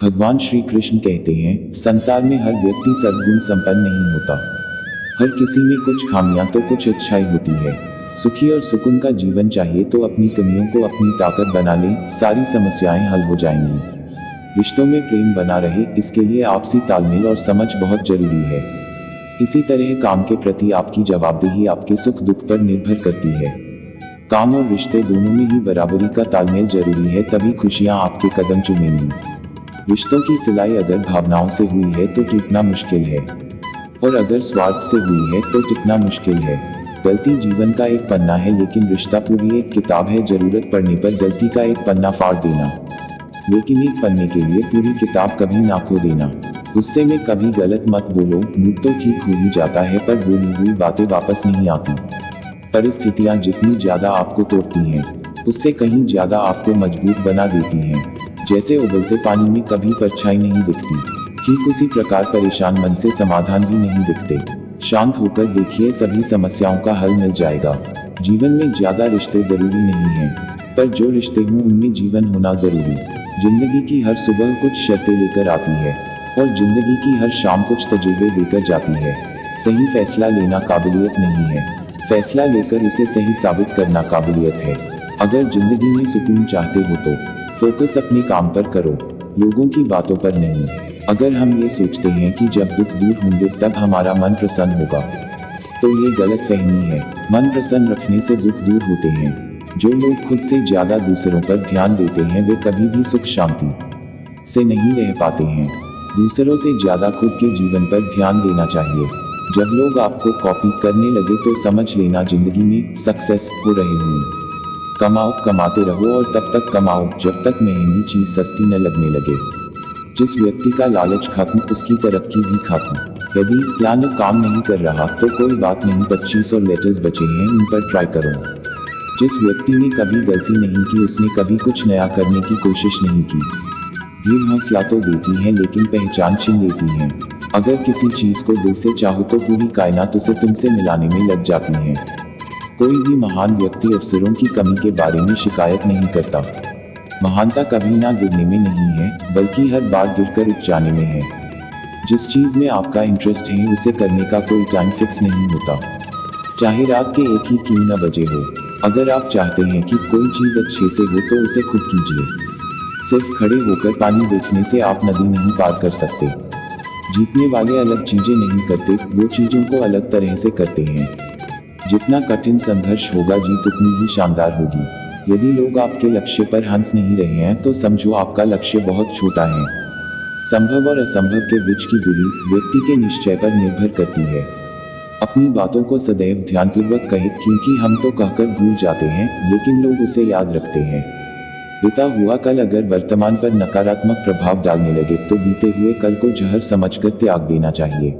भगवान श्री कृष्ण कहते हैं, संसार में हर व्यक्ति सद्गुण संपन्न नहीं होता। हर किसी में कुछ खामियां तो कुछ अच्छाई होती है। सुखी और सुकून का जीवन चाहिए तो अपनी कमियों को अपनी ताकत बना ले, सारी समस्याएं हल हो जाएंगी। रिश्तों में प्रेम बना रहे, इसके लिए आपसी तालमेल और समझ बहुत जरूरी है। इसी तरह काम के प्रति आपकी जवाबदेही आपके सुख दुख पर निर्भर करती है। काम और रिश्ते दोनों में ही बराबरी का तालमेल जरूरी है, तभी खुशियां आपके कदम चूमेंगी। रिश्तों की सिलाई अगर भावनाओं से हुई है तो टूटना मुश्किल है, और अगर स्वार्थ से हुई है तो टिकना मुश्किल है। गलती जीवन का एक पन्ना है, लेकिन रिश्ता पूरी एक किताब है। जरूरत पड़ने पर गलती का एक पन्ना फाड़ देना, लेकिन एक पन्ने के लिए पूरी किताब कभी ना खो देना। गुस्से में कभी गलत मत बोलो, मूड तो ठीक हो ही जाता है पर बोली हुई बातें वापस नहीं आती। परिस्थितियां जितनी ज्यादा आपको तोड़ती हैं, उससे कहीं ज्यादा आपको मजबूत बना देती हैं। जैसे उबलते पानी में कभी परछाई नहीं दिखती, ठीक उसी प्रकार परेशान मन से समाधान भी नहीं दिखते। शांत होकर देखिए, सभी समस्याओं का हल मिल जाएगा। जीवन में ज्यादा रिश्ते जरूरी नहीं हैं, पर जो रिश्ते हों उनमें जीवन होना जरूरी। जिंदगी की हर सुबह कुछ शर्तें लेकर आती है, और जिंदगी की हर शाम कुछ तजुर्बे लेकर जाती है। सही फैसला लेना काबिलियत नहीं है, फैसला लेकर उसे सही साबित करना काबिलियत है। अगर जिंदगी में सुकून चाहते हो तो फोकस अपने काम पर करो, लोगों की बातों पर नहीं। अगर हम ये सोचते हैं कि जब दुख दूर होंगे तब हमारा मन प्रसन्न होगा, तो ये गलत फहमी है। मन प्रसन्न रखने से दुख दूर होते हैं। जो लोग खुद से ज्यादा दूसरों पर ध्यान देते हैं वे कभी भी सुख शांति से नहीं रह पाते हैं। दूसरों से ज्यादा खुद के जीवन पर ध्यान देना चाहिए। जब लोग आपको कॉपी करने लगे तो समझ लेना जिंदगी में सक्सेस हो रहे होंगे। कमाओ, कमाते रहो और तब तक कमाओ जब तक महंगी चीज सस्ती न लगने लगे। जिस व्यक्ति का लालच खत्म, उसकी तरक्की भी खत्म। यदि प्लान काम नहीं कर रहा तो कोई बात नहीं, 25 और लेटर्स बचे हैं, उन पर ट्राई करो। जिस व्यक्ति ने कभी गलती नहीं की, उसने कभी कुछ नया करने की कोशिश नहीं की। भीड़ हौसला तो देती है लेकिन पहचान छीन लेती है। अगर किसी चीज को दिल से चाहो तो पूरी कायनात उसे तुमसे मिलाने में लग जाती है। कोई भी महान व्यक्ति अवसरों की कमी के बारे में शिकायत नहीं करता। महानता कभी ना गिरने में नहीं है, बल्कि हर बार गिरकर उठ जाने में है। जिस चीज में आपका इंटरेस्ट है उसे करने का कोई टाइम फिक्स नहीं होता, चाहे रात के 1 ही क्यों न बजे हो। अगर आप चाहते हैं कि कोई चीज अच्छे से हो तो उसे खुद कीजिए। सिर्फ खड़े होकर पानी देखने से आप नदी नहीं पार कर सकते। जीतने वाले अलग चीजें नहीं करते, वो चीजों को अलग तरह से करते हैं। जितना कठिन संघर्ष होगा जीत उतनी ही शानदार होगी। यदि लोग आपके लक्ष्य पर हंस नहीं रहे हैं तो समझो आपका लक्ष्य बहुत छोटा है। संभव और असंभव के बीच की दूरी व्यक्ति के निश्चय पर निर्भर करती है। अपनी बातों को सदैव ध्यानपूर्वक कहें, क्योंकि हम तो कहकर भूल जाते हैं लेकिन लोग उसे याद रखते हैं। बीता हुआ कल अगर वर्तमान पर नकारात्मक प्रभाव डालने लगे तो बीते हुए कल को जहर समझकर त्याग देना चाहिए।